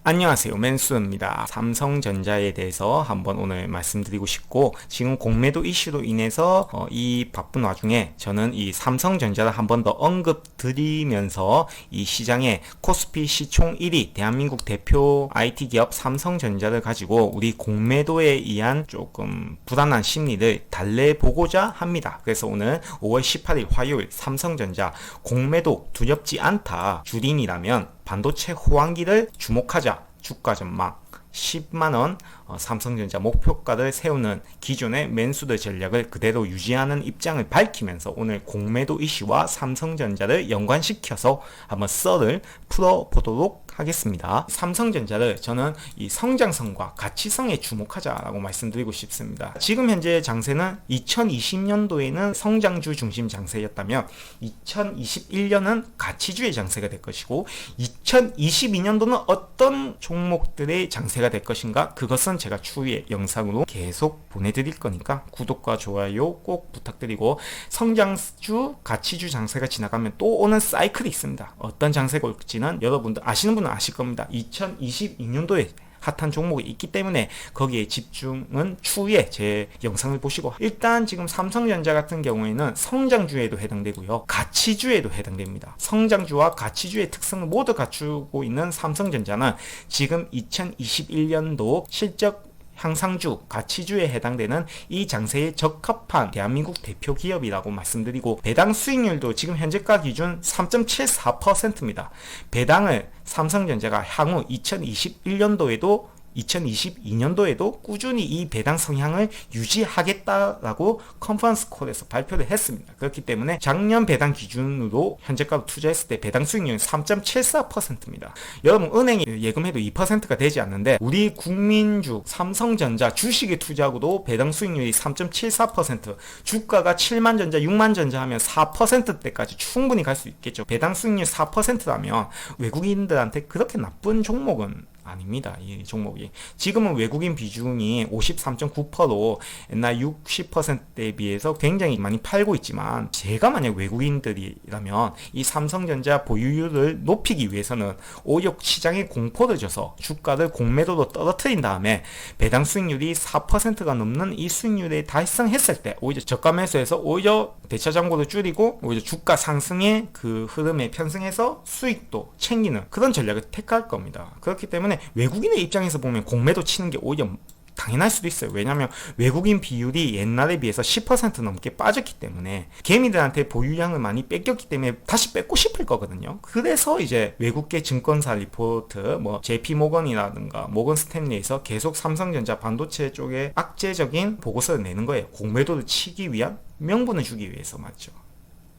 안녕하세요, 맨수입니다. 삼성전자에 대해서 한번 오늘 말씀드리고 싶고, 지금 공매도 이슈로 인해서 이 바쁜 와중에 저는 이 삼성전자를 한번 더 언급드리면서 이 시장에 코스피 시총 1위 대한민국 대표 IT 기업 삼성전자를 가지고 우리 공매도에 의한 조금 불안한 심리를 달래보고자 합니다. 그래서 오늘 5월 18일 화요일 삼성전자 공매도 두렵지 않다, 주린이라면 반도체 호황기를 주목하자, 주가 전망 10만원 삼성전자 목표가를 세우는 기존의 맨수드 전략을 그대로 유지하는 입장을 밝히면서 오늘 공매도 이슈와 삼성전자를 연관시켜서 한번 썰을 풀어보도록 하겠습니다. 삼성전자를 저는 이 성장성과 가치성에 주목하자라고 말씀드리고 싶습니다. 지금 현재 장세는 2020년도에는 성장주 중심 장세였다면 2021년은 가치주의 장세가 될 것이고 2022년도는 어떤 종목들의 장세가 될 것인가, 그것은 제가 추후에 영상으로 계속 보내드릴 거니까 구독과 좋아요 꼭 부탁드리고, 성장주 가치주 장세가 지나가면 또 오는 사이클이 있습니다. 어떤 장세가 올지는 여러분들 아시는 분은 아실 겁니다. 2022년도에 핫한 종목이 있기 때문에 거기에 집중은 추후에 제 영상을 보시고, 일단 지금 삼성전자 같은 경우에는 성장주에도 해당되고요, 가치주에도 해당됩니다. 성장주와 가치주의 특성을 모두 갖추고 있는 삼성전자는 지금 2021년도 실적 향상주, 가치주에 해당되는 이 장세에 적합한 대한민국 대표 기업이라고 말씀드리고, 배당 수익률도 지금 현재가 기준 3.74%입니다. 배당을 삼성전자가 향후 2021년도에도 2022년도에도 꾸준히 이 배당 성향을 유지하겠다라고 컨퍼런스 콜에서 발표를 했습니다. 그렇기 때문에 작년 배당 기준으로 현재가로 투자했을 때 배당 수익률은 3.74%입니다. 여러분, 은행이 예금해도 2%가 되지 않는데 우리 국민주 삼성전자 주식에 투자하고도 배당 수익률이 3.74%, 주가가 7만전자 6만전자 하면 4%대까지 충분히 갈 수 있겠죠. 배당 수익률 4%라면 외국인들한테 그렇게 나쁜 종목은 아닙니다. 이 종목이 지금은 외국인 비중이 53.9%로 옛날 60%에 비해서 굉장히 많이 팔고 있지만, 제가 만약 외국인들이라면 이 삼성전자 보유율을 높이기 위해서는 오히려 시장에 공포를 줘서 주가를 공매도로 떨어뜨린 다음에 배당 수익률이 4%가 넘는 이 수익률에 달성했을 때 오히려 저가 매수해서 오히려 대차 잔고를 줄이고 오히려 주가 상승의 그 흐름에 편승해서 수익도 챙기는 그런 전략을 택할 겁니다. 그렇기 때문에 외국인의 입장에서 보면 공매도 치는 게 오히려 당연할 수도 있어요. 왜냐하면 외국인 비율이 옛날에 비해서 10% 넘게 빠졌기 때문에 개미들한테 보유량을 많이 뺏겼기 때문에 다시 뺏고 싶을 거거든요. 그래서 이제 외국계 증권사 리포트, 뭐 JP모건이라든가 모건 스탠리에서 계속 삼성전자 반도체 쪽에 악재적인 보고서를 내는 거예요. 공매도를 치기 위한, 명분을 주기 위해서 맞죠.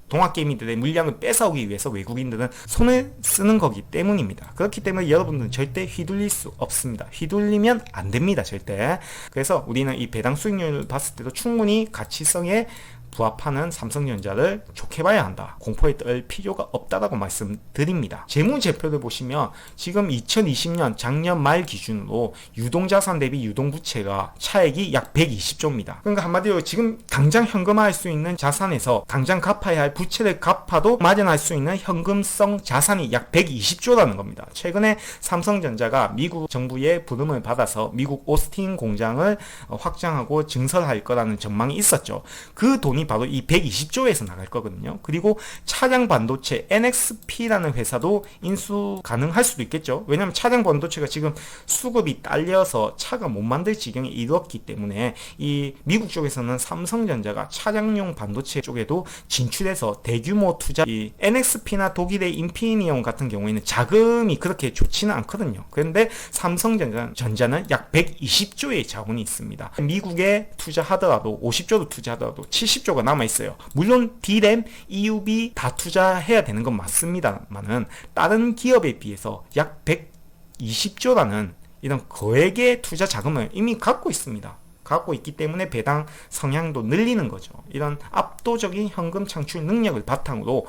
동학개미들의 물량을 뺏어오기 위해서 외국인들은 손을 쓰는 거기 때문입니다. 그렇기 때문에 여러분들은 절대 휘둘릴 수 없습니다. 휘둘리면 안 됩니다, 절대. 그래서 우리는 이 배당 수익률을 봤을 때도 충분히 가치성에 부합하는 삼성전자를 좋게 봐야 한다, 공포에 떨 필요가 없다라고 말씀드립니다. 재무제표를 보시면 지금 2020년 작년 말 기준으로 유동자산 대비 유동부채가 차액이 약 120조입니다. 그러니까 한마디로 지금 당장 현금화할 수 있는 자산에서 당장 갚아야 할 부채를 갚아도 마련할 수 있는 현금성 자산이 약 120조라는 겁니다. 최근에 삼성전자가 미국 정부의 부름을 받아서 미국 오스틴 공장을 확장하고 증설할 거라는 전망이 있었죠. 그 돈이 바로 이 120조에서 나갈 거거든요. 그리고 차량 반도체 NXP라는 회사도 인수 가능할 수도 있겠죠. 왜냐하면 차량 반도체가 지금 수급이 딸려서 차가 못 만들 지경에 이르렀기 때문에 이 미국 쪽에서는 삼성전자가 차량용 반도체 쪽에도 진출해서 대규모 투자, 이 NXP나 독일의 인피니온 같은 경우에는 자금이 그렇게 좋지는 않거든요. 그런데 삼성전자는 약 120조의 자원이 있습니다. 미국에 투자하더라도 50조도 투자하더라도 70조가 남아있어요. 물론 D램, EUV 다 투자해야 되는 건 맞습니다만은 다른 기업에 비해서 약 120조라는 이런 거액의 투자 자금을 이미 갖고 있습니다. 갖고 있기 때문에 배당 성향도 늘리는 거죠. 이런 압도적인 현금 창출 능력을 바탕으로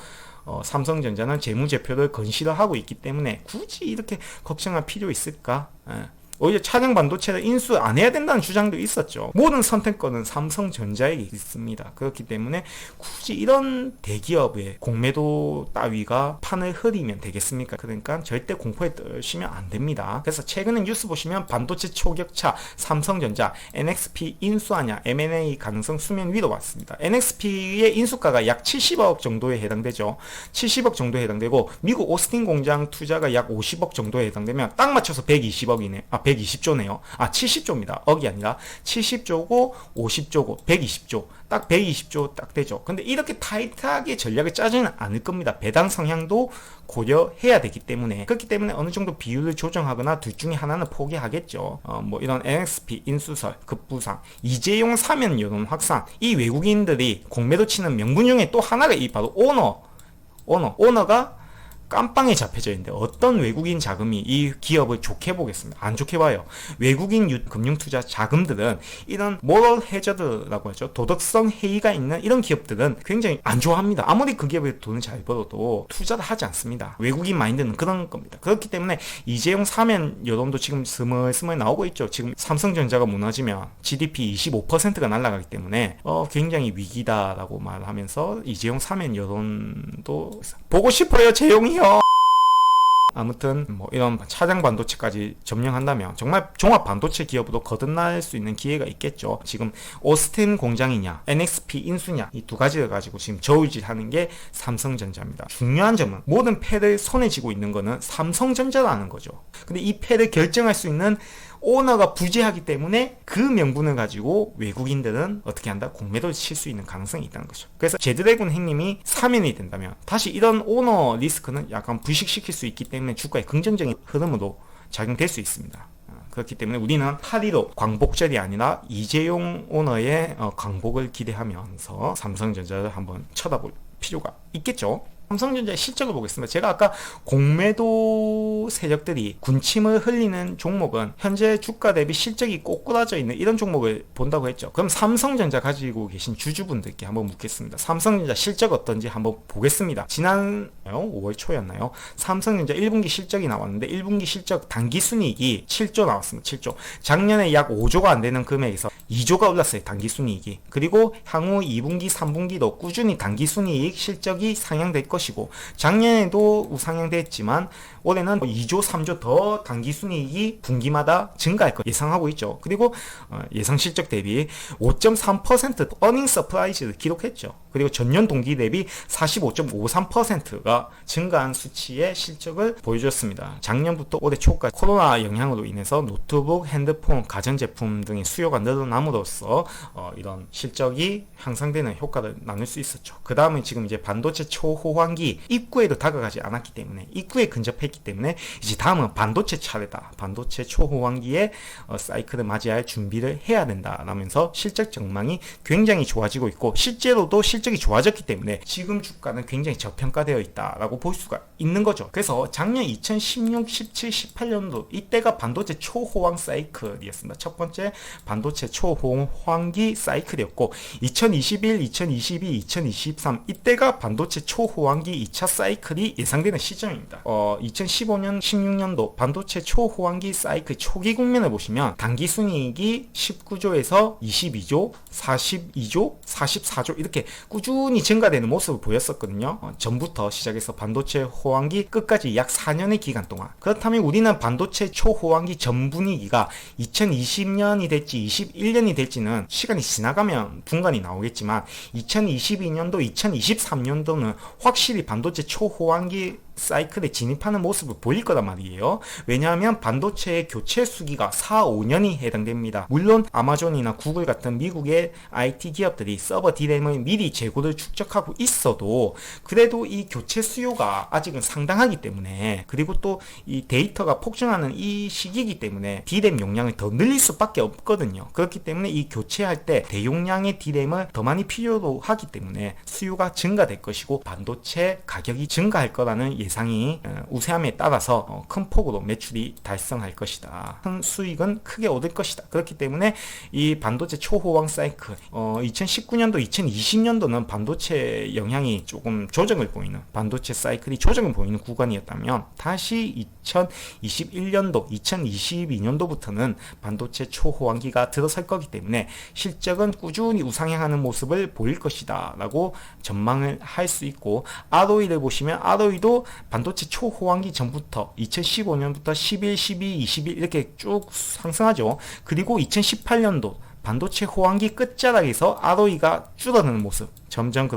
삼성전자는 재무제표를 건실화하고 있기 때문에 굳이 이렇게 걱정할 필요 있을까? 오히려 차량 반도체를 인수 안 해야 된다는 주장도 있었죠. 모든 선택권은 삼성전자에 있습니다. 그렇기 때문에 굳이 이런 대기업의 공매도 따위가 판을 흐리면 되겠습니까? 그러니까 절대 공포에 떨시면 안 됩니다. 그래서 최근에 뉴스 보시면 반도체 초격차 삼성전자 NXP 인수하냐 M&A 가능성 수면 위로 왔습니다. NXP의 인수가가 약 70억 정도에 해당되죠. 70억 정도에 해당되고 미국 오스틴 공장 투자가 약 50억 정도에 해당되면 딱 맞춰서 120억이네. 120조네요. 70조입니다. 억이 아니라 70조고 50조고 120조. 딱 120조 딱 되죠. 근데 이렇게 타이트하게 전략을 짜지는 않을 겁니다. 배당 성향도 고려해야 되기 때문에. 그렇기 때문에 어느 정도 비율을 조정하거나 둘 중에 하나는 포기하겠죠. 뭐 이런 NXP 인수설, 급부상, 이재용 사면 여론 확산, 이 외국인들이 공매도 치는 명분 중에 또 하나가 이 바로 오너가 깜빵에 잡혀져 있는데 어떤 외국인 자금이 이 기업을 좋게 보겠습니다. 안 좋게 봐요. 외국인 금융투자 자금들은 이런 모럴 해저드라고 하죠. 도덕성 해이가 있는 이런 기업들은 굉장히 안 좋아합니다. 아무리 그 기업에 돈을 잘 벌어도 투자를 하지 않습니다. 외국인 마인드는 그런 겁니다. 그렇기 때문에 이재용 사면 여론도 지금 스멀스멀 나오고 있죠. 지금 삼성전자가 무너지면 GDP 25%가 날아가기 때문에 굉장히 위기다라고 말하면서 이재용 사면 여론도 보고 싶어요. 재용이 아무튼 뭐 이런 차량 반도체까지 점령한다면 정말 종합 반도체 기업으로 거듭날 수 있는 기회가 있겠죠. 지금 오스틴 공장이냐 NXP 인수냐 이 두 가지를 가지고 지금 저울질하는 게 삼성전자입니다. 중요한 점은 모든 패를 손에 쥐고 있는 거는 삼성전자라는 거죠. 근데 이 패를 결정할 수 있는 오너가 부재하기 때문에 그 명분을 가지고 외국인들은 어떻게 한다? 공매도를 칠 수 있는 가능성이 있다는 거죠. 그래서 제드래곤 행님이 사면이 된다면 다시 이런 오너 리스크는 약간 부식시킬 수 있기 때문에 주가의 긍정적인 흐름으로 작용될 수 있습니다. 그렇기 때문에 우리는 8.15 광복절이 아니라 이재용 오너의 광복을 기대하면서 삼성전자를 한번 쳐다볼 필요가 있겠죠. 삼성전자의 실적을 보겠습니다. 제가 아까 공매도 세력들이 군침을 흘리는 종목은 현재 주가 대비 실적이 꼬꾸라져 있는 이런 종목을 본다고 했죠. 그럼 삼성전자 가지고 계신 주주분들께 한번 묻겠습니다. 삼성전자 실적 어떤지 한번 보겠습니다. 지난 5월 초였나요? 삼성전자 1분기 실적이 나왔는데 1분기 실적 당기순이익이 7조 나왔습니다. 7조. 작년에 약 5조가 안 되는 금액에서 2조가 올랐어요. 당기순이익이. 그리고 향후 2분기, 3분기도 꾸준히 당기순이익 실적이 상향될 것이고 작년에도 우상향됐지만 올해는 2조, 3조 더 당기순이익이 분기마다 증가할 것 예상하고 있죠. 그리고 예상 실적 대비 5.3% 어닝 서프라이즈를 기록했죠. 그리고 전년 동기 대비 45.53%가 증가한 수치의 실적을 보여줬습니다. 작년부터 올해 초까지 코로나 영향으로 인해서 노트북, 핸드폰, 가전제품 등의 수요가 늘어남으로써 이런 실적이 향상되는 효과를 나눌 수 있었죠. 그 다음에 지금 이제 반도체 초호환기 입구에도 다가가지 않았기 때문에 입구에 근접했기 때문에 이제 다음은 반도체 차례다. 반도체 초호환기의 사이클을 맞이할 준비를 해야 된다라면서 실적 전망이 굉장히 좋아지고 있고 실제로도 실적이 좋아졌기 때문에 지금 주가는 굉장히 저평가되어 있다라고 볼 수가 있는 거죠. 그래서 작년 2016, 17, 18년도 이때가 반도체 초호황 사이클이었습니다. 첫 번째 반도체 초호황기 사이클이었고 2021, 2022, 2023 이때가 반도체 초호황기 2차 사이클이 예상되는 시점입니다. 2015년, 16년도 반도체 초호황기 사이클 초기 국면을 보시면 당기순이익이 19조에서 22조, 42조, 44조 이렇게 꾸준히 증가되는 모습을 보였었거든요. 전부터 시작해서 반도체 호황기 끝까지 약 4년의 기간 동안. 그렇다면 우리는 반도체 초호황기 전분위기가 2020년이 될지 21년이 될지는 시간이 지나가면 분간이 나오겠지만 2022년도, 2023년도는 확실히 반도체 초호황기 사이클에 진입하는 모습을 보일 거란 말이에요. 왜냐하면 반도체의 교체 수기가 4, 5년이 해당됩니다. 물론 아마존이나 구글 같은 미국의 IT 기업들이 서버 D램을 미리 재고를 축적하고 있어도 그래도 이 교체 수요가 아직은 상당하기 때문에 그리고 또 이 데이터가 폭증하는 이 시기이기 때문에 D램 용량을 더 늘릴 수밖에 없거든요. 그렇기 때문에 이 교체할 때 대용량의 D램을 더 많이 필요로 하기 때문에 수요가 증가될 것이고 반도체 가격이 증가할 거라는 예상이 우세함에 따라서 큰 폭으로 매출이 달성할 것이다. 큰 수익은 크게 얻을 것이다. 그렇기 때문에 이 반도체 초호황 사이클 2019년도 2020년도는 반도체 영향이 조금 조정을 보이는, 반도체 사이클이 조정을 보이는 구간이었다면 다시 2021년도 2022년도부터는 반도체 초호황기가 들어설 거기 때문에 실적은 꾸준히 우상향하는 모습을 보일 것이다 라고 전망을 할 수 있고, ROE를 보시면 ROE도 반도체 초호황기 전부터 2015년부터 11, 12, 21 이렇게 쭉 상승하죠. 그리고 2018년도 반도체 호황기 끝자락에서 ROE가 줄어드는 모습, 점점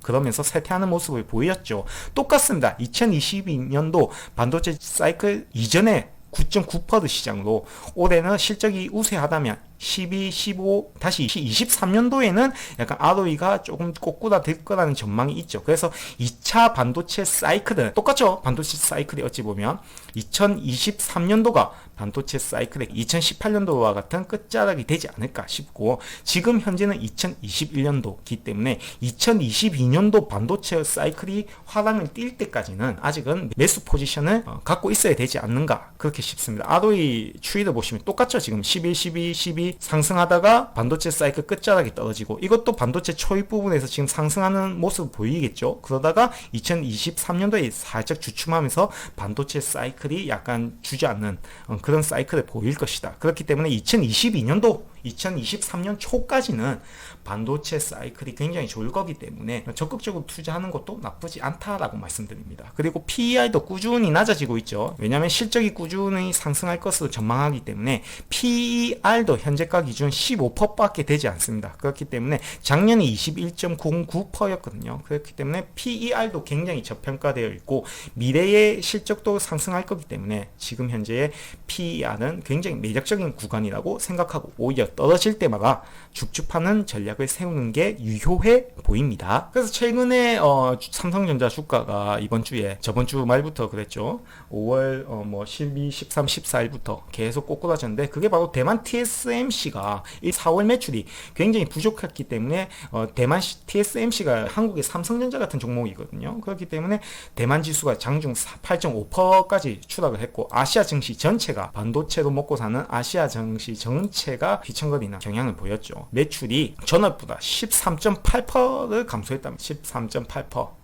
그러면서 쇠퇴하는 모습을 보였죠. 똑같습니다. 2022년도 반도체 사이클 이전에 9.9% 시장으로 올해는 실적이 우세하다면 12, 15, 다시 23년도에는 약간 ROE가 조금 꼬꾸라들 거라는 전망이 있죠. 그래서 2차 반도체 사이클은 똑같죠. 반도체 사이클이 어찌 보면 2023년도가 반도체 사이클의 2018년도와 같은 끝자락이 되지 않을까 싶고, 지금 현재는 2021년도이기 때문에 2022년도 반도체 사이클이 화랑을 띌 때까지는 아직은 매수 포지션을 갖고 있어야 되지 않는가, 그렇게 싶습니다. ROE 추이를 보시면 똑같죠. 지금 11, 12, 12 상승하다가 반도체 사이클 끝자락이 떨어지고, 이것도 반도체 초입 부분에서 지금 상승하는 모습 보이겠죠. 그러다가 2023년도에 살짝 주춤하면서 반도체 사이클이 약간 주저앉는 그런 사이클을 보일 것이다. 그렇기 때문에 2022년도 2023년 초까지는 반도체 사이클이 굉장히 좋을 거기 때문에 적극적으로 투자하는 것도 나쁘지 않다라고 말씀드립니다. 그리고 PER도 꾸준히 낮아지고 있죠. 왜냐하면 실적이 꾸준히 상승할 것으로 전망하기 때문에 PER도 현재가 기준 15%밖에 되지 않습니다. 그렇기 때문에 작년에 21.09%였거든요. 그렇기 때문에 PER도 굉장히 저평가되어 있고 미래의 실적도 상승할 거기 때문에 지금 현재의 PER은 굉장히 매력적인 구간이라고 생각하고, 오히려 떨어질 때마다 줍줍하는 전략을 세우는 게 유효해 보입니다. 그래서 최근에 삼성전자 주가가 이번 주에, 저번 주 말부터 그랬죠. 5월 12, 13, 14일부터 계속 꼬꾸라졌는데, 그게 바로 대만 TSMC가 이 4월 매출이 굉장히 부족했기 때문에 대만 TSMC가 한국의 삼성전자 같은 종목이거든요. 그렇기 때문에 대만 지수가 장중 8.5%까지 추락을 했고, 아시아 증시 전체가, 반도체로 먹고 사는 아시아 증시 전체가 휘청거리는 경향을 보였죠. 매출이 전월보다 13.8%를 감소했답니다. 13.8%.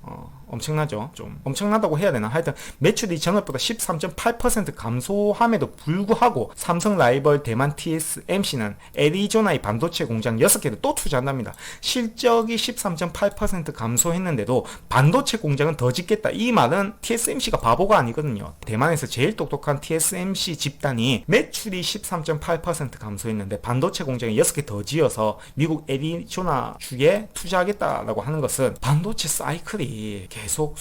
엄청나죠? 좀 엄청나다고 해야 되나? 하여튼 매출이 전월보다 13.8% 감소함에도 불구하고 삼성 라이벌 대만 TSMC는 애리조나의 반도체 공장 6개를 또 투자한답니다. 실적이 13.8% 감소했는데도 반도체 공장은 더 짓겠다. 이 말은 TSMC가 바보가 아니거든요. 대만에서 제일 똑똑한 TSMC 집단이 매출이 13.8% 감소했는데 반도체 공장을 6개 더 지어서 미국 애리조나 주에 투자하겠다라고 하는 것은 반도체 사이클이 계속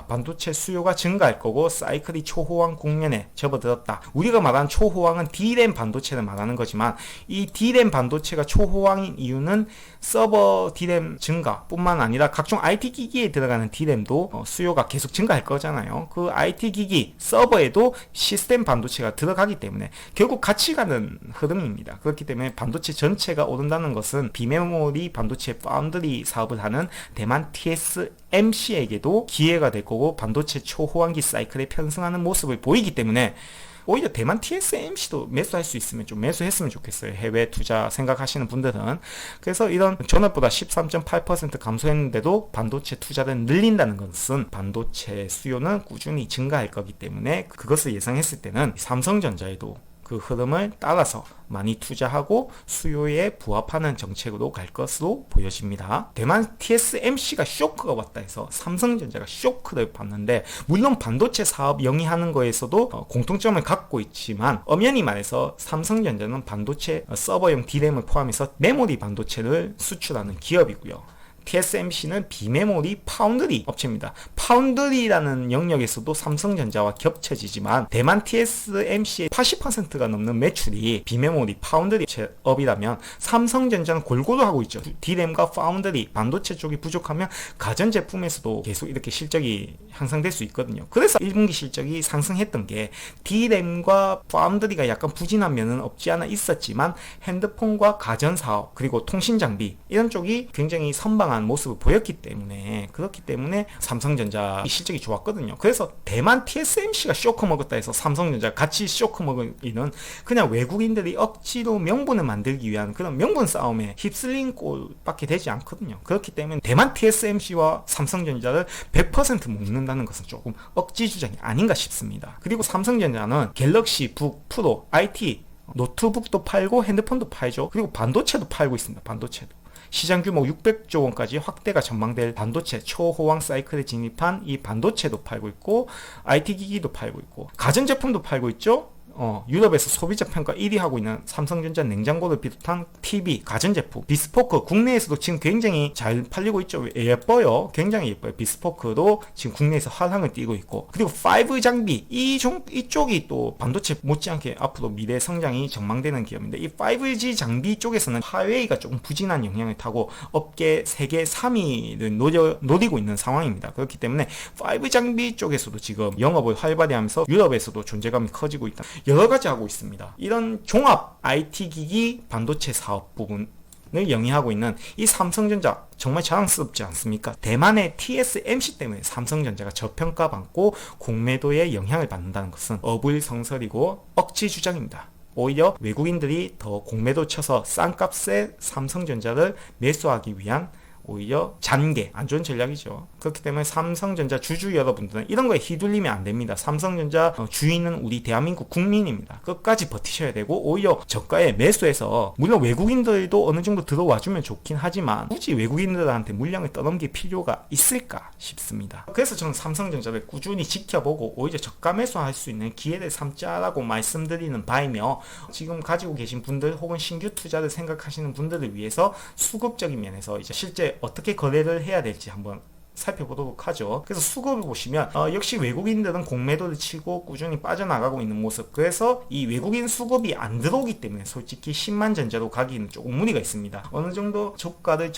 반도체 수요가 증가할 거고 사이클이 초호황 국면에 접어들었다. 우리가 말하는 초호황은 D램 반도체를 말하는 거지만, 이 D램 반도체가 초호황인 이유는 서버 D램 증가 뿐만 아니라 각종 IT 기기에 들어가는 D램도 수요가 계속 증가할 거잖아요. 그 IT 기기 서버에도 시스템 반도체가 들어가기 때문에 결국 같이 가는 흐름입니다. 그렇기 때문에 반도체 전체가 오른다는 것은 비메모리 반도체 파운드리 사업을 하는 대만 TSMC에게도 기회가 될 거고, 반도체 초호황기 사이클에 편승하는 모습을 보이기 때문에 오히려 대만 TSMC도 매수할 수 있으면 좀 매수했으면 좋겠어요. 해외 투자 생각하시는 분들은. 그래서 이런 전월보다 13.8% 감소했는데도 반도체 투자를 늘린다는 것은 반도체 수요는 꾸준히 증가할 거기 때문에, 그것을 예상했을 때는 삼성전자에도 그 흐름을 따라서 많이 투자하고 수요에 부합하는 정책으로 갈 것으로 보여집니다. 대만 TSMC가 쇼크가 왔다 해서 삼성전자가 쇼크를 받는데, 물론 반도체 사업 영위하는 거에서도 공통점을 갖고 있지만, 엄연히 말해서 삼성전자는 반도체 서버용 D램을 포함해서 메모리 반도체를 수출하는 기업이고요. TSMC는 비메모리 파운드리 업체입니다. 파운드리라는 영역에서도 삼성전자와 겹쳐지지만, 대만 TSMC의 80%가 넘는 매출이 비메모리 파운드리 업이라면 삼성전자는 골고루 하고 있죠. D램과 파운드리, 반도체 쪽이 부족하면 가전제품에서도 계속 이렇게 실적이 향상될 수 있거든요. 그래서 1분기 실적이 상승했던 게, D램과 파운드리가 약간 부진한 면은 없지 않아 있었지만 핸드폰과 가전사업, 그리고 통신장비 이런 쪽이 굉장히 선방한 성장한 모습을 보였기 때문에, 그렇기 때문에 삼성전자 실적이 좋았거든요. 그래서 대만 TSMC가 쇼크 먹었다 해서 삼성전자 같이 쇼크 먹이는, 그냥 외국인들이 억지로 명분을 만들기 위한 그런 명분 싸움에 휩쓸린 꼴밖에 되지 않거든요. 그렇기 때문에 대만 TSMC와 삼성전자를 100% 먹는다는 것은 조금 억지 주장이 아닌가 싶습니다. 그리고 삼성전자는 갤럭시 북 프로 IT 노트북도 팔고 핸드폰도 팔죠. 그리고 반도체도 팔고 있습니다. 반도체도 시장 규모 600조 원까지 확대가 전망될 반도체 초호황 사이클에 진입한 이 반도체도 팔고 있고, IT 기기도 팔고 있고, 가전제품도 팔고 있죠. 유럽에서 소비자 평가 1위 하고 있는 삼성전자 냉장고를 비롯한 TV, 가전제품, 비스포크, 국내에서도 지금 굉장히 잘 팔리고 있죠. 예뻐요. 굉장히 예뻐요. 비스포크도 지금 국내에서 화랑을 띠고 있고, 그리고 5 장비, 이쪽이 또 반도체 못지않게 앞으로 미래 성장이 전망되는 기업인데, 이 5G 장비 쪽에서는 화웨이가 조금 부진한 영향을 타고 업계 세계 3위를 노리고 있는 상황입니다. 그렇기 때문에 5 장비 쪽에서도 지금 영업을 활발히 하면서 유럽에서도 존재감이 커지고 있다. 여러 가지 하고 있습니다. 이런 종합 IT 기기 반도체 사업 부분을 영위하고 있는 이 삼성전자 정말 자랑스럽지 않습니까? 대만의 TSMC 때문에 삼성전자가 저평가받고 공매도에 영향을 받는다는 것은 어불성설이고 억지 주장입니다. 오히려 외국인들이 더 공매도 쳐서 싼 값에 삼성전자를 매수하기 위한 오히려 잔계, 안 좋은 전략이죠. 그렇기 때문에 삼성전자 주주 여러분들은 이런 거에 휘둘리면 안 됩니다. 삼성전자 주인은 우리 대한민국 국민입니다. 끝까지 버티셔야 되고, 오히려 저가에 매수해서, 물론 외국인들도 어느 정도 들어와주면 좋긴 하지만 굳이 외국인들한테 물량을 떠넘길 필요가 있을까 싶습니다. 그래서 저는 삼성전자를 꾸준히 지켜보고 오히려 저가 매수할 수 있는 기회를 삼자라고 말씀드리는 바이며, 지금 가지고 계신 분들 혹은 신규 투자를 생각하시는 분들을 위해서 수급적인 면에서 이제 실제 어떻게 거래를 해야 될지 한번 살펴보도록 하죠. 그래서 수급을 보시면 역시 외국인들은 공매도를 치고 꾸준히 빠져나가고 있는 모습. 그래서 이 외국인 수급이 안 들어오기 때문에 솔직히 10만 전자로 가기는 조금 무리가 있습니다. 어느 정도 저가를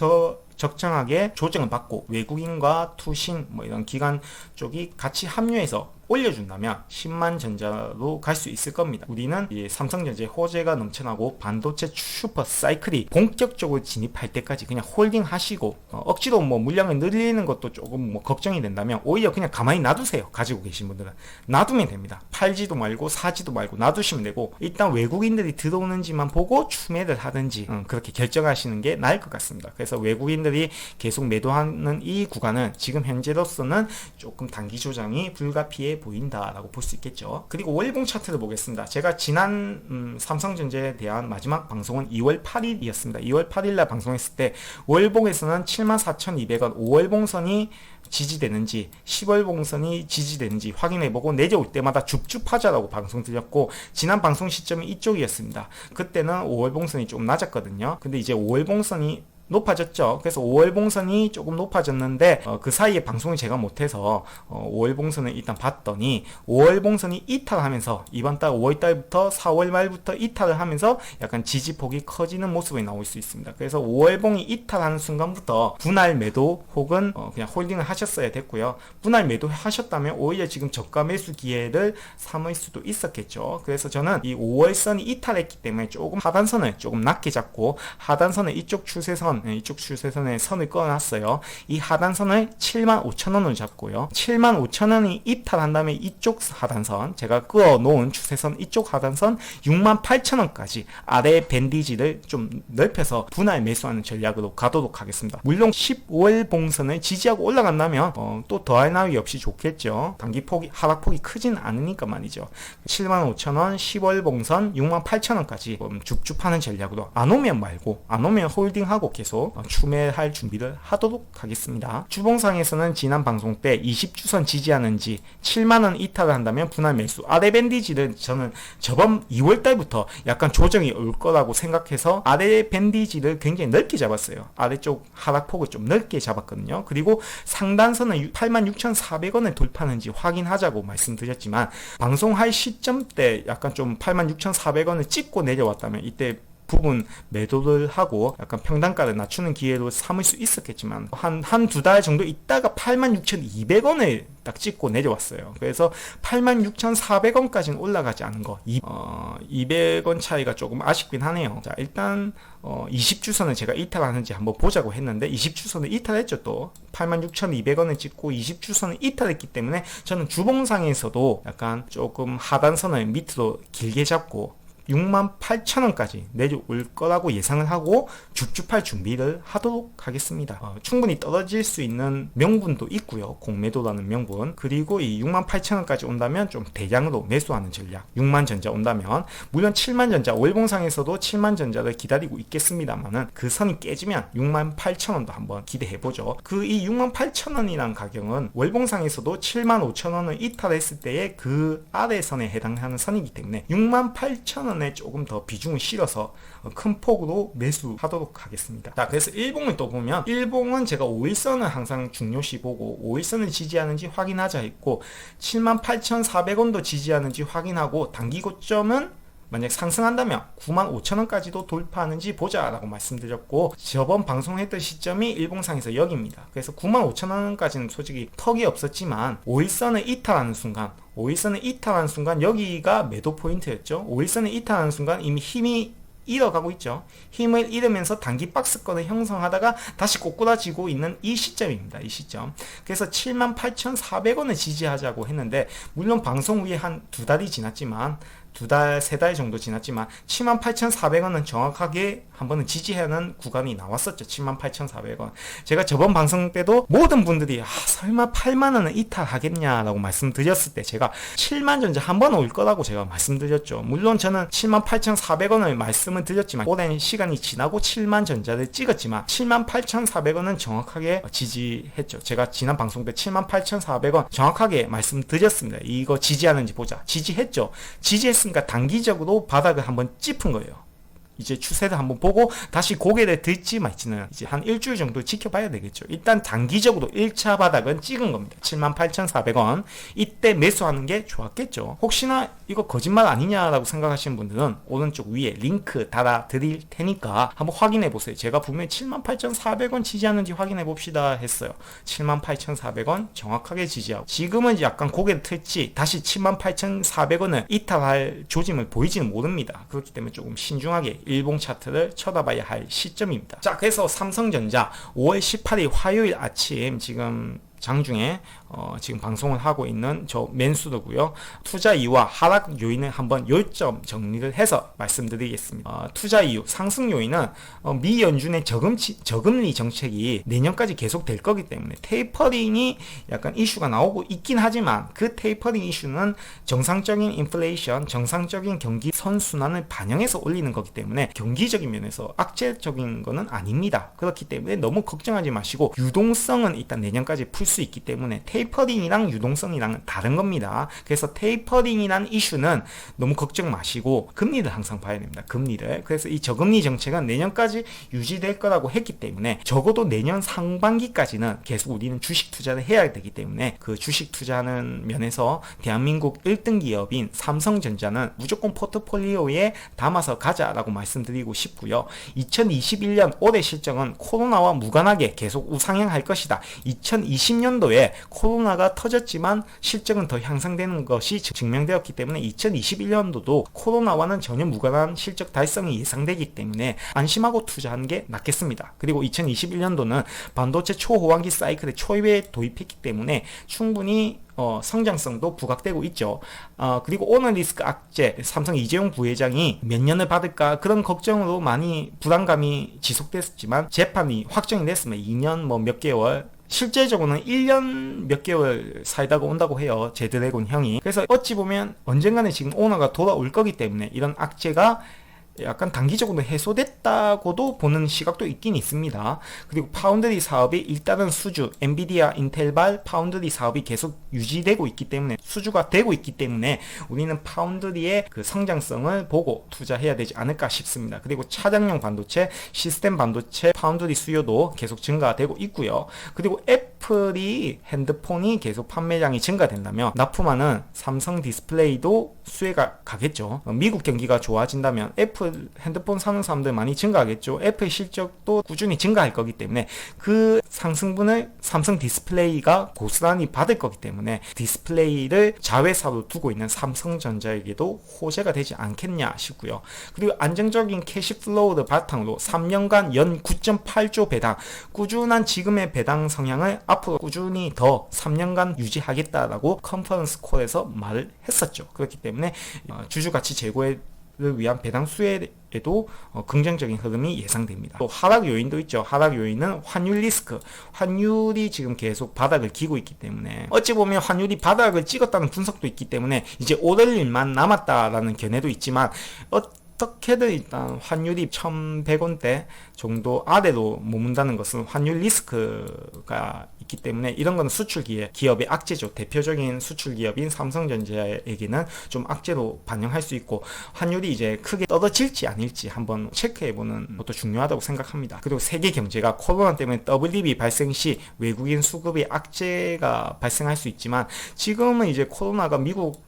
적정하게 조정을 받고 외국인과 투신 이런 기관 쪽이 같이 합류해서 올려준다면 10만 전자로 갈 수 있을 겁니다. 우리는 이 삼성전자의 호재가 넘쳐나고 반도체 슈퍼 사이클이 본격적으로 진입할 때까지 그냥 홀딩 하시고, 억지로 물량을 늘리는 것도 조금 걱정이 된다면 오히려 그냥 가만히 놔두세요. 가지고 계신 분들은 놔두면 됩니다. 팔지도 말고 사지도 말고 놔두시면 되고, 일단 외국인들이 들어오는지만 보고 추매를 하든지 그렇게 결정하시는 게 나을 것 같습니다. 그래서 외국인들이 계속 매도하는 이 구간은 지금 현재로서는 조금 단기 조정이 불가피해 보인다라고 볼 수 있겠죠. 그리고 월봉 차트를 보겠습니다. 제가 지난 삼성전자에 대한 마지막 방송은 2월 8일이었습니다. 2월 8일날 방송했을 때 월봉에서는 74,200원 5월봉선이 지지되는지 10월봉선이 지지되는지 확인해보고 내려올 때마다 줍줍하자라고 방송드렸고, 지난 방송 시점이 이쪽이었습니다. 그때는 5월봉선이 좀 낮았거든요. 근데 이제 5월봉선이 높아졌죠. 그래서 5월 봉선이 조금 높아졌는데 그 사이에 방송을 제가 못해서 5월 봉선을 일단 봤더니 5월 봉선이 이탈하면서 이번 달 5월 달부터 4월 말부터 이탈을 하면서 약간 지지폭이 커지는 모습이 나올 수 있습니다. 그래서 5월 봉이 이탈하는 순간부터 분할 매도 혹은 그냥 홀딩을 하셨어야 됐고요. 분할 매도 하셨다면 오히려 지금 저가 매수 기회를 삼을 수도 있었겠죠. 그래서 저는 이 5월선이 이탈했기 때문에 조금 하단선을 조금 낮게 잡고, 하단선을 이쪽 추세선에 선을 꺼놨어요. 이 하단선을 75,000원으로 잡고요. 75,000원이 이탈한 다음에 이쪽 하단선, 제가 끌어놓은 추세선 이쪽 하단선 68,000원까지 아래 밴디지를 좀 넓혀서 분할 매수하는 전략으로 가도록 하겠습니다. 물론 10월 봉선을 지지하고 올라간다면 또 더할 나위 없이 좋겠죠. 단기폭이 하락폭이 크진 않으니까 말이죠. 75,000원 10월 봉선 68,000원까지 줍줍하는 전략으로, 안 오면 말고, 안 오면 홀딩하고 계속 추매할 준비를 하도록 하겠습니다. 주봉상에서는 지난 방송 때 20주선 지지하는지 7만원 이탈을 한다면 분할 매수, 아래 밴디지를 저는 저번 2월달부터 약간 조정이 올 거라고 생각해서 아래 밴디지를 굉장히 넓게 잡았어요. 아래쪽 하락폭을 좀 넓게 잡았거든요. 그리고 상단선은 86,400원을 돌파하는지 확인하자고 말씀드렸지만, 방송할 시점 때 약간 좀 86,400원을 찍고 내려왔다면 이때 부분 매도를 하고 약간 평단가를 낮추는 기회로 삼을 수 있었겠지만 한 두 달 정도 있다가 86,200원을 딱 찍고 내려왔어요. 그래서 86,400원까지는 올라가지 않은 거 200원 차이가 조금 아쉽긴 하네요. 자, 일단 20주선을 제가 이탈하는지 한번 보자고 했는데 20주선을 이탈했죠. 또 86,200원을 찍고 20주선을 이탈했기 때문에 저는 주봉상에서도 약간 조금 하단선을 밑으로 길게 잡고 68,000원까지 내려올 거라고 예상을 하고 줍줍할 준비를 하도록 하겠습니다. 충분히 떨어질 수 있는 명분도 있고요. 공매도라는 명분. 그리고 이 68,000원까지 온다면 좀 대량으로 매수하는 전략. 6만전자 온다면 물론 7만전자 5일봉상에서도 7만전자를 기다리고 있겠습니다만은 그 선이 깨지면 68,000원도 한번 기대해보죠. 그 이 68,000원이란 가격은 월봉상에서도 75,000원을 이탈했을 때의 그 아래선에 해당하는 선이기 때문에 68,000원 조금 더 비중을 실어서 큰 폭으로 매수하도록 하겠습니다. 자, 그래서 일봉을 또 보면 일봉은 제가 5일선을 항상 중요시 보고 5일선을 지지하는지 확인하자 했고 78,400원도 지지하는지 확인하고 단기 고점은 만약 상승한다면 95,000원까지도 돌파하는지 보자 라고 말씀드렸고 저번 방송했던 시점이 일봉상에서 여기입니다. 그래서 95,000원까지는 솔직히 턱이 없었지만 5일선을 이탈하는 순간 여기가 매도 포인트였죠. 5일선을 이탈하는 순간 이미 힘이 잃어가고 있죠. 힘을 잃으면서 단기 박스권을 형성하다가 다시 꼬꾸라지고 있는 이 시점입니다. 이 시점. 그래서 78,400원을 지지하자고 했는데 물론 방송 후에 한 두 달이 지났지만 두 달, 세 달 정도 지났지만 78,400원은 정확하게 한 번은 지지하는 구간이 나왔었죠. 78,400원. 제가 저번 방송 때도 모든 분들이 설마 8만원은 이탈하겠냐라고 말씀드렸을 때 제가 7만전자 한 번 올 거라고 제가 말씀드렸죠. 물론 저는 78,400원을 말씀을 드렸지만 오랜 시간이 지나고 7만전자를 찍었지만 78,400원은 정확하게 지지했죠. 제가 지난 방송 때 78,400원 정확하게 말씀드렸습니다. 이거 지지하는지 보자. 지지했죠. 지지했으니까 단기적으로 바닥을 한번 짚은 거예요. 이제 추세를 한번 보고 다시 고개를 들지 말지는 이제 한 일주일 정도 지켜봐야 되겠죠. 일단 단기적으로 1차 바닥은 찍은 겁니다. 78,400원. 이때 매수하는 게 좋았겠죠. 혹시나 이거 거짓말 아니냐라고 생각하시는 분들은 오른쪽 위에 링크 달아 드릴 테니까 한번 확인해 보세요. 제가 분명히 78,400원 지지하는지 확인해 봅시다 했어요. 78,400원 정확하게 지지하고 지금은 약간 고개를 틀지 다시 78,400원을 이탈할 조짐을 보이지는 모릅니다. 그렇기 때문에 조금 신중하게 일봉 차트를 쳐다봐야 할 시점입니다. 자, 그래서 삼성전자 5월 18일 화요일 아침 지금 장중에 지금 방송을 하고 있는 저 맨수더고요. 투자 이유와 하락 요인을 한번 요점 정리를 해서 말씀드리겠습니다. 투자 이유, 상승 요인은 미 연준의 저금리 정책이 내년까지 계속될 거기 때문에 테이퍼링이 약간 이슈가 나오고 있긴 하지만 그 테이퍼링 이슈는 정상적인 인플레이션, 정상적인 경기 선순환을 반영해서 올리는 거기 때문에 경기적인 면에서 악재적인 거는 아닙니다. 그렇기 때문에 너무 걱정하지 마시고 유동성은 일단 내년까지 풀 수 있기 때문에 테이퍼링이랑 유동성이랑은 다른 겁니다. 그래서 테이퍼링이란 이슈는 너무 걱정 마시고 금리를 항상 봐야 됩니다. 금리를. 그래서 이 저금리 정책은 내년까지 유지될 거라고 했기 때문에 적어도 내년 상반기까지는 계속 우리는 주식 투자를 해야 되기 때문에 그 주식 투자하는 면에서 대한민국 1등 기업인 삼성전자는 무조건 포트폴리오에 담아서 가자라고 말씀드리고 싶고요. 2021년 올해 실적은 코로나와 무관하게 계속 우상향할 것이다. 2020년도에 코로나가 터졌지만 실적은 더 향상되는 것이 증명되었기 때문에 2021년도도 코로나와는 전혀 무관한 실적 달성이 예상되기 때문에 안심하고 투자하는 게 낫겠습니다. 그리고 2021년도는 반도체 초호환기 사이클의 초입에 도입했기 때문에 충분히 성장성도 부각되고 있죠. 그리고 오너리스크 악재, 삼성 이재용 부회장이 몇 년을 받을까 그런 걱정으로 많이 불안감이 지속됐었지만 재판이 확정이 됐으면 2년 뭐 몇 개월 실제적으로는 1년 몇 개월 살다가 온다고 해요. 제드래곤 형이. 그래서 어찌 보면 언젠가는 지금 오너가 돌아올 거기 때문에 이런 악재가 약간 단기적으로 해소됐다고도 보는 시각도 있긴 있습니다. 그리고 파운드리 사업이 일단은 수주, 엔비디아, 인텔발 파운드리 사업이 계속 유지되고 있기 때문에 수주가 되고 있기 때문에 우리는 파운드리의 그 성장성을 보고 투자해야 되지 않을까 싶습니다. 그리고 차량용 반도체, 시스템 반도체 파운드리 수요도 계속 증가되고 있고요. 그리고 애플이 핸드폰이 계속 판매량이 증가된다면 납품하는 삼성 디스플레이도 수혜가 가겠죠. 미국 경기가 좋아진다면 애플 핸드폰 사는 사람들 많이 증가하겠죠. 애플 실적도 꾸준히 증가할 거기 때문에 그 상승분을 삼성 디스플레이가 고스란히 받을 거기 때문에 디스플레이를 자회사로 두고 있는 삼성전자에게도 호재가 되지 않겠냐 싶고요. 그리고 안정적인 캐시플로우를 바탕으로 3년간 연 9.8조 배당, 꾸준한 지금의 배당 성향을 앞으로 꾸준히 더 3년간 유지하겠다라고 컨퍼런스 콜에서 말을 했었죠. 그렇기 때문에 주주가치 제고를 위한 배당 수혜에도 긍정적인 흐름이 예상됩니다. 또 하락 요인도 있죠. 하락 요인은 환율 리스크. 환율이 지금 계속 바닥을 기고 있기 때문에 어찌 보면 환율이 바닥을 찍었다는 분석도 있기 때문에 이제 오를 일만 남았다라는 견해도 있지만 어떻게든 일단 환율이 1,100원대 정도 아래로 머문다는 것은 환율 리스크가 있기 때문에 이런 거는 수출 기업의 악재죠. 대표적인 수출 기업인 삼성전자에게는 좀 악재로 반영할 수 있고 환율이 이제 크게 떨어질지 아닐지 한번 체크해보는 것도 중요하다고 생각합니다. 그리고 세계 경제가 코로나 때문에 WB 발생 시 외국인 수급의 악재가 발생할 수 있지만 지금은 이제 코로나가 미국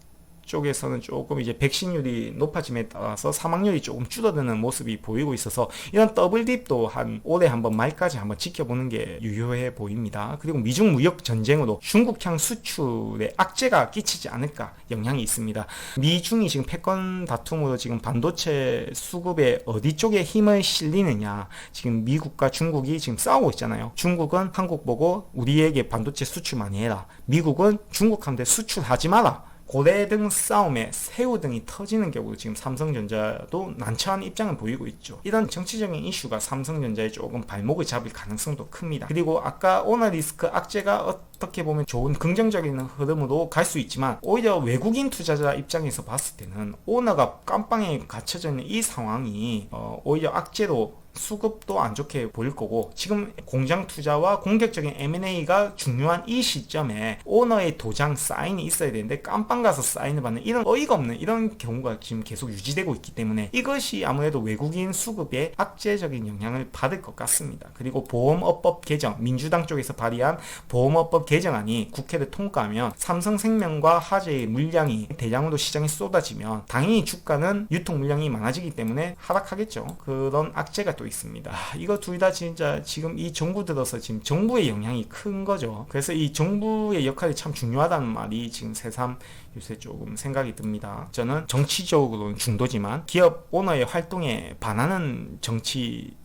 쪽에서는 조금 이제 백신율이 높아짐에 따라서 사망률이 조금 줄어드는 모습이 보이고 있어서 이런 더블딥도 한 올해 한번 말까지 한번 지켜보는 게 유효해 보입니다. 그리고 미중 무역 전쟁으로 중국향 수출에 악재가 끼치지 않을까 영향이 있습니다. 미중이 지금 패권 다툼으로 지금 반도체 수급에 어디 쪽에 힘을 실리느냐, 지금 미국과 중국이 지금 싸우고 있잖아요. 중국은 한국 보고 우리에게 반도체 수출 많이 해라, 미국은 중국한테 수출하지 마라. 고래등 싸움에 새우등이 터지는 경우도 지금 삼성전자도 난처한 입장을 보이고 있죠. 이런 정치적인 이슈가 삼성전자에 조금 발목을 잡을 가능성도 큽니다. 그리고 아까 오너 리스크 악재가 어떻게 보면 좋은 긍정적인 흐름으로 갈 수 있지만 오히려 외국인 투자자 입장에서 봤을 때는 오너가 깜빵에 갇혀져 있는 이 상황이 오히려 악재로 수급도 안 좋게 보일 거고, 지금 공장 투자와 공격적인 M&A가 중요한 이 시점에 오너의 도장 사인이 있어야 되는데 깜빵 가서 사인을 받는 이런 어이가 없는 이런 경우가 지금 계속 유지되고 있기 때문에 이것이 아무래도 외국인 수급에 악재적인 영향을 받을 것 같습니다. 그리고 보험업법 개정, 민주당 쪽에서 발의한 보험업법 개정안이 국회를 통과하면 삼성생명과 화재의 물량이 대량으로 시장에 쏟아지면 당연히 주가는 유통 물량이 많아지기 때문에 하락하겠죠. 그런 악재가 또 있습니다. 이거 둘 다 진짜 지금 이 정부 들어서 지금 정부의 영향이 큰 거죠. 그래서 이 정부의 역할이 참 중요하다는 말이 지금 새삼 요새 조금 생각이 듭니다. 저는 정치적으로는 중도지만 기업 오너의 활동에 반하는 정치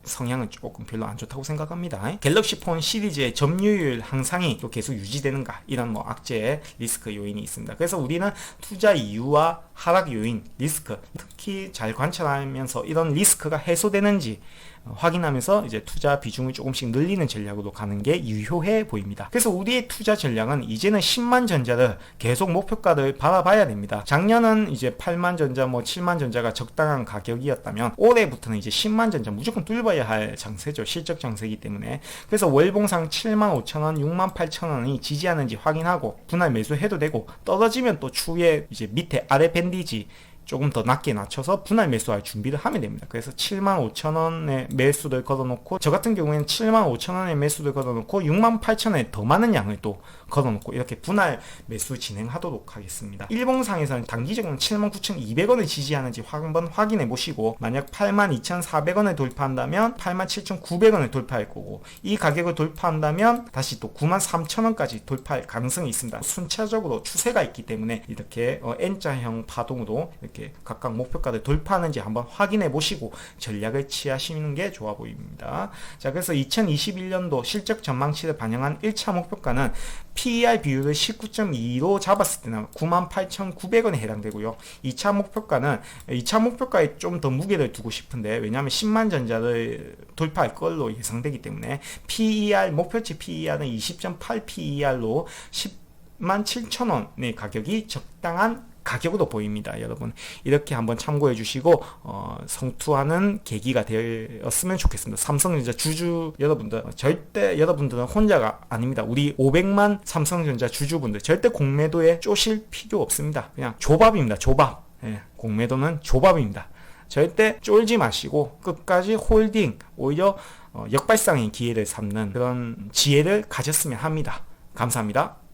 성향은 조금 별로 안 좋다고 생각합니다. 갤럭시 폰 시리즈의 점유율 향상이 또 계속 유지되는가, 이런 악재 리스크 요인이 있습니다. 그래서 우리는 투자 이유와 하락 요인, 리스크 특히 잘 관찰하면서 이런 리스크가 해소되는지 확인하면서 이제 투자 비중을 조금씩 늘리는 전략으로 가는 게 유효해 보입니다. 그래서 우리의 투자 전략은 이제는 10만 전자를 계속 목표가를 바라봐야 됩니다. 작년은 이제 8만 전자, 7만 전자가 적당한 가격이었다면 올해부터는 이제 10만 전자 무조건 뚫어야 할 장세죠. 실적 장세이기 때문에. 그래서 월봉상 7만 5천원, 6만 8천원이 지지하는지 확인하고 분할 매수해도 되고, 떨어지면 또 추후에 이제 밑에 아래 밴디지 조금 더 낮게 낮춰서 분할 매수할 준비를 하면 됩니다. 그래서 75,000원의 매수를 걸어놓고, 저 같은 경우에는 75,000원의 매수를 걸어놓고 68,000원에 더 많은 양을 또 걸어놓고 이렇게 분할 매수 진행하도록 하겠습니다. 일봉상에서는 단기적으로 79,200원을 지지하는지 한번 확인해 보시고, 만약 82,400원을 돌파한다면 87,900원을 돌파할 거고, 이 가격을 돌파한다면 다시 또 93,000원까지 돌파할 가능성이 있습니다. 순차적으로 추세가 있기 때문에 이렇게 N자형 파동으로 이렇게 각각 목표가를 돌파하는지 한번 확인해 보시고 전략을 취하시는 게 좋아 보입니다. 자, 그래서 2021년도 실적 전망치를 반영한 1차 목표가는 PER 비율을 19.2로 잡았을 때는 98,900원에 해당되고요. 2차 목표가에 좀 더 무게를 두고 싶은데, 왜냐하면 10만 전자를 돌파할 걸로 예상되기 때문에 PER, 목표치 PER은 20.8 PER로 107,000원의 가격이 적당한 가격으로 보입니다. 여러분 이렇게 한번 참고해 주시고 성투하는 계기가 되었으면 좋겠습니다. 삼성전자 주주 여러분들, 절대 여러분들은 혼자가 아닙니다. 우리 500만 삼성전자 주주분들 절대 공매도에 쪼실 필요 없습니다. 그냥 조밥입니다. 조밥. 공매도는 조밥입니다. 절대 쫄지 마시고 끝까지 홀딩, 오히려 역발상의 기회를 삼는 그런 지혜를 가졌으면 합니다. 감사합니다.